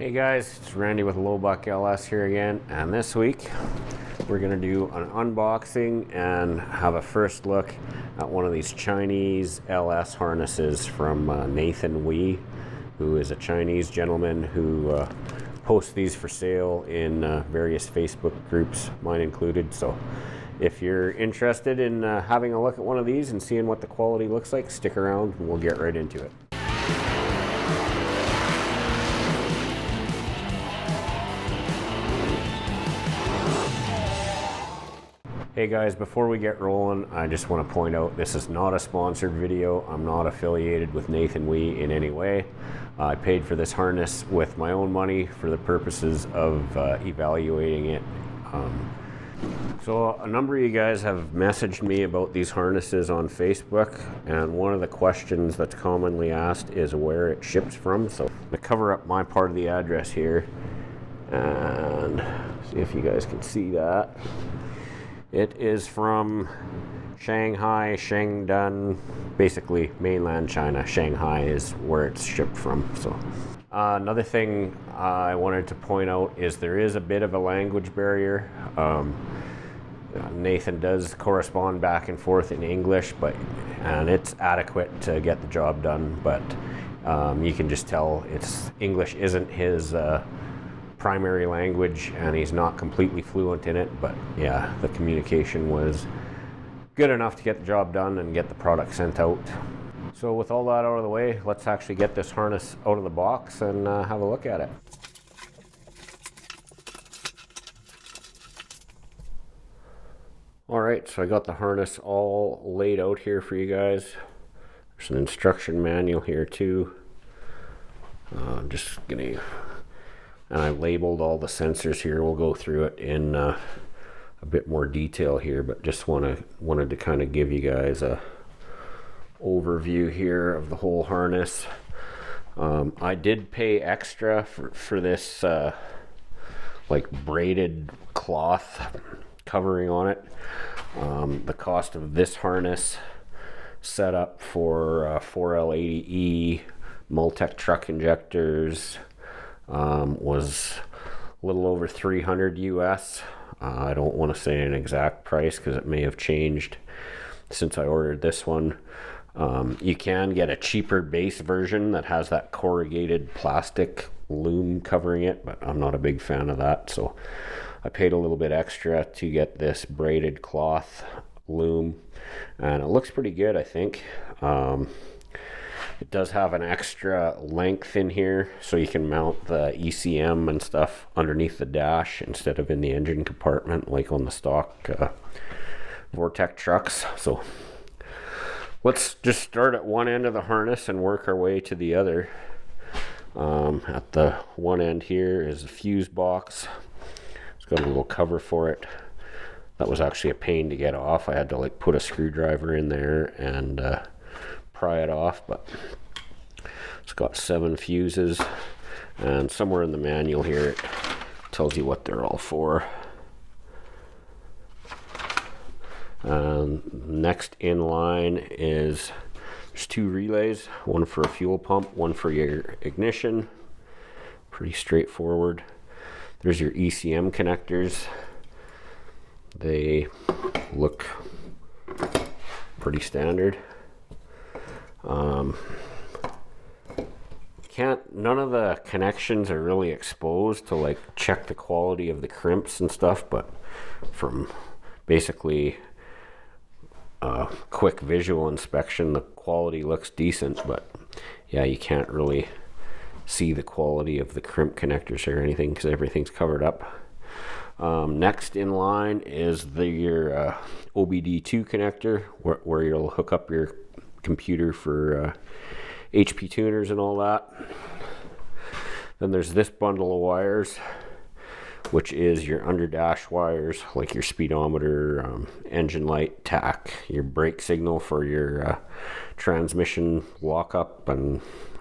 Hey guys, it's Randy with Lowbuck LS here again, and this week we're going to do an unboxing and have a first look at one of these Chinese LS harnesses from Nathan Wee, who is a Chinese gentleman who posts these for sale in various Facebook groups, mine included. So if you're interested in having a look at one of these and seeing what the quality looks like, stick around and we'll get right into it. Hey guys, before we get rolling, I just want to point out this is not a sponsored video. I'm not affiliated with Nathan Wee in any way. I paid for this harness with my own money for the purposes of evaluating it. So a number of you guys have messaged me about these harnesses on Facebook, and one of the questions that's commonly asked is where it ships from. So I'm going to cover up my part of the address here and see if you guys can see that. It is from Shanghai, Shangdun, basically mainland China. Shanghai is where it's shipped from. So another thing I wanted to point out is there is a bit of a language barrier. Nathan does correspond back and forth in English, and it's adequate to get the job done, but you can just tell English isn't his primary language, and he's not completely fluent in it, but yeah, the communication was good enough to get the job done and get the product sent out. So with all that out of the way, let's actually get this harness out of the box and have a look at it. Alright, so I got the harness all laid out here for you guys. There's an instruction manual here too. I'm just gonna And I labeled all the sensors here. We'll go through it in a bit more detail here, but just wanted to kind of give you guys a overview here of the whole harness. I did pay extra for this like braided cloth covering on it. The cost of this harness set up for 4L80E Multec truck injectors was a little over $300 US. I don't want to say an exact price because it may have changed since I ordered this one. You can get a cheaper base version that has that corrugated plastic loom covering it, but I'm not a big fan of that, so I paid a little bit extra to get this braided cloth loom, and it looks pretty good, I think. It does have an extra length in here, so you can mount the ECM and stuff underneath the dash instead of in the engine compartment like on the stock Vortec trucks. So let's just start at one end of the harness and work our way to the other. At the one end here is a fuse box. It's got a little cover for it. That was actually a pain to get off. I had to like put a screwdriver in there and pry it off, but it's got 7 fuses, and somewhere in the manual here it tells you what they're all for. Next in line is there's 2 relays, one for a fuel pump, one for your ignition. Pretty straightforward. There's your ECM connectors. They look pretty standard. None of the connections are really exposed to like check the quality of the crimps and stuff, but from basically a quick visual inspection, the quality looks decent, but yeah, you can't really see the quality of the crimp connectors or anything because everything's covered up. Next in line is your Obd2 connector, where you'll hook up your computer for HP tuners and all that. Then there's this bundle of wires, which is your under dash wires, like your speedometer, engine light, tach, your brake signal for your transmission lockup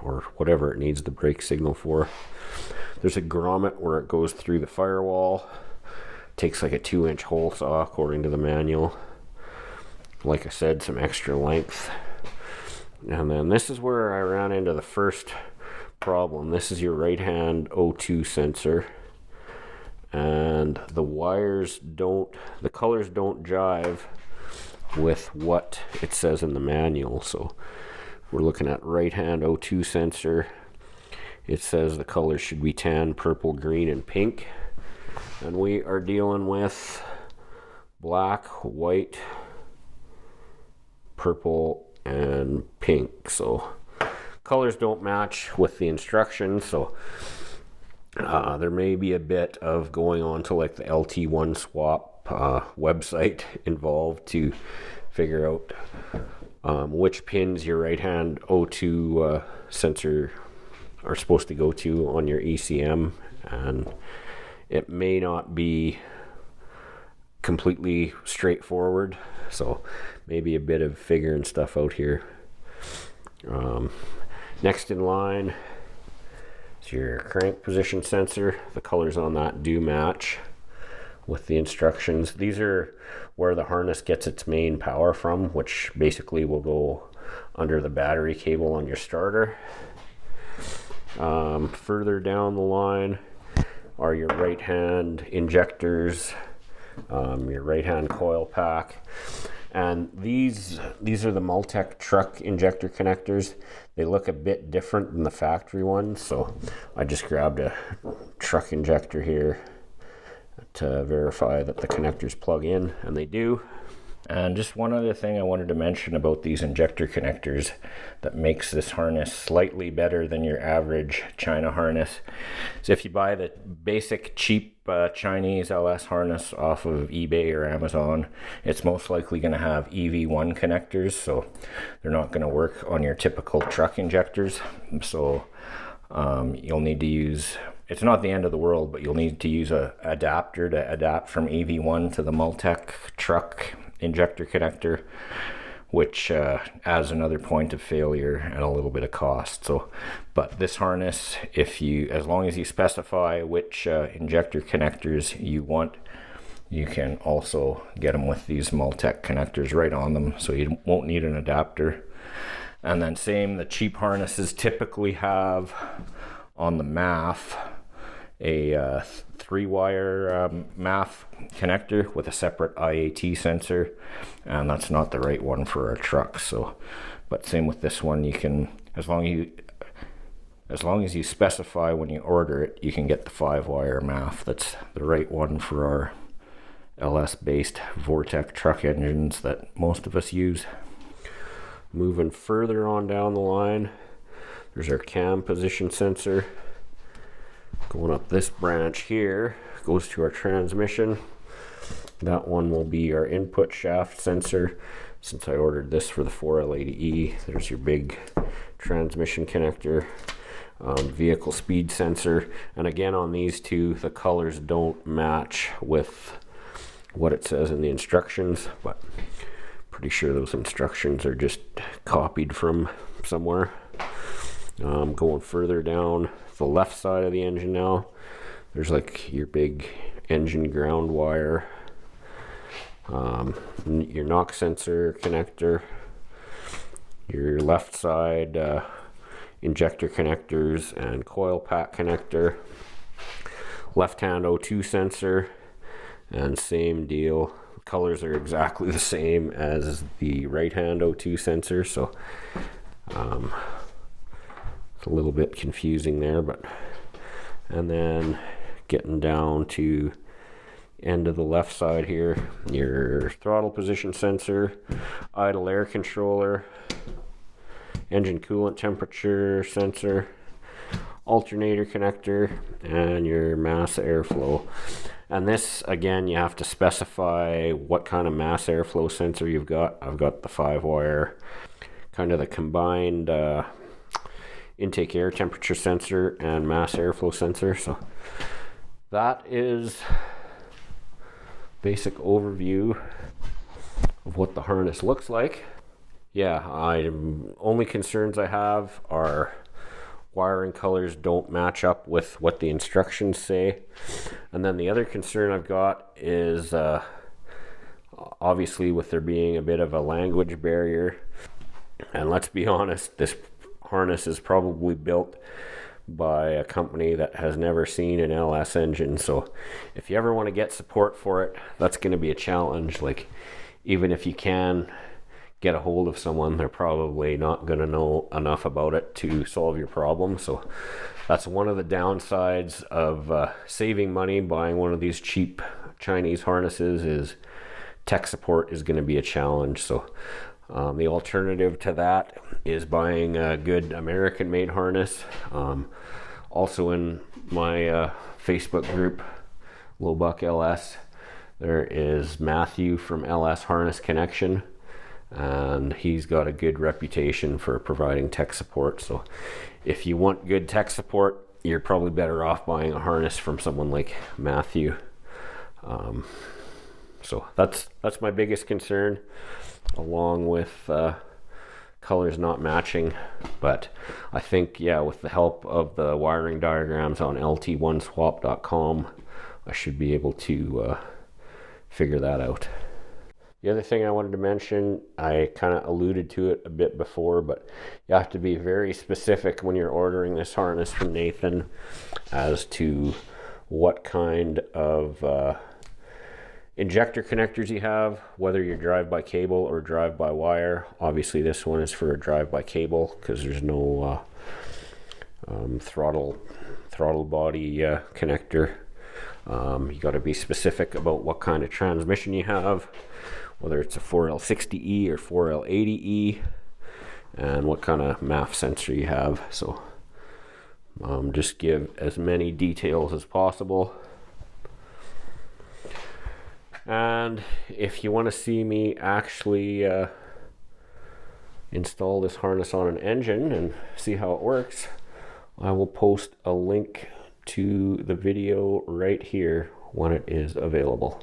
or whatever it needs the brake signal for. There's a grommet where it goes through the firewall. Takes like a 2-inch hole saw according to the manual. Like I said, some extra length. And then this is where I ran into the first problem. This is your right hand O2 sensor, and the colors don't jive with what it says in the manual. So we're looking at right hand O2 sensor. It says the colors should be tan, purple, green, and pink, and we are dealing with black, white, purple, and pink. So colors don't match with the instructions, so there may be a bit of going on to like the LT1 swap website involved to figure out which pins your right hand O2 sensor are supposed to go to on your ECM, and it may not be completely straightforward, so maybe a bit of figuring stuff out here. Next in line is your crank position sensor. The colors on that do match with the instructions. These are where the harness gets its main power from, which basically will go under the battery cable on your starter. Further down the line are your right hand injectors, your right hand coil pack, and these are the Multec truck injector connectors. They look a bit different than the factory ones, so I just grabbed a truck injector here to verify that the connectors plug in, and they do. And just one other thing I wanted to mention about these injector connectors that makes this harness slightly better than your average China harness. So if you buy the basic cheap Chinese LS harness off of eBay or Amazon, it's most likely going to have EV1 connectors, so they're not going to work on your typical truck injectors. So you'll need to use, it's not the end of the world, but you'll need to use a adapter to adapt from EV1 to the Multec truck injector connector, which adds another point of failure and a little bit of cost. So, but this harness, as long as you specify which injector connectors you want, you can also get them with these Multec connectors right on them, so you won't need an adapter. And then same, the cheap harnesses typically have on the MAF a 3-wire MAF connector with a separate IAT sensor, and that's not the right one for our truck. So, but same with this one, you can, as long as you specify when you order it, you can get the 5-wire MAF. That's the right one for our LS based Vortec truck engines that most of us use. Moving further on down the line, there's our cam position sensor. Going up this branch here goes to our transmission. That one will be our input shaft sensor. Since I ordered this for the 4L80E, there's your big transmission connector, vehicle speed sensor. And again, on these two, the colors don't match with what it says in the instructions, but pretty sure those instructions are just copied from somewhere. Going further down the left side of the engine now, there's like your big engine ground wire, your knock sensor connector, your left side injector connectors and coil pack connector, left hand O2 sensor, and same deal. Colors are exactly the same as the right hand O2 sensor, so a little bit confusing there, but and then getting down to end of the left side here, your throttle position sensor, idle air controller, engine coolant temperature sensor, alternator connector, and your mass airflow. And this, again, you have to specify what kind of mass airflow sensor you've got. I've got the 5-wire, kind of the combined intake air temperature sensor and mass airflow sensor. So that is basic overview of what the harness looks like. Yeah, only concerns I have are wiring colors don't match up with what the instructions say. And then the other concern I've got is obviously with there being a bit of a language barrier, and let's be honest, this harness is probably built by a company that has never seen an LS engine. So if you ever want to get support for it, that's going to be a challenge. Like, even if you can get a hold of someone, they're probably not going to know enough about it to solve your problem. So that's one of the downsides of saving money buying one of these cheap Chinese harnesses, is tech support is going to be a challenge. So the alternative to that is buying a good American-made harness. Also in my Facebook group, Low Buck LS, there is Matthew from LS Harness Connection, and he's got a good reputation for providing tech support. So if you want good tech support, you're probably better off buying a harness from someone like Matthew. So that's my biggest concern, along with colors not matching. But I think, yeah, with the help of the wiring diagrams on lt1swap.com, I should be able to figure that out. The other thing I wanted to mention, I kind of alluded to it a bit before, but you have to be very specific when you're ordering this harness from Nathan as to what kind of injector connectors you have, whether you're drive-by-cable or drive-by-wire. Obviously this one is for a drive-by-cable because there's no throttle body connector. You got to be specific about what kind of transmission you have, whether it's a 4L60E or 4L80E, and what kind of MAF sensor you have. So just give as many details as possible. And if you want to see me actually install this harness on an engine and see how it works, I will post a link to the video right here when it is available.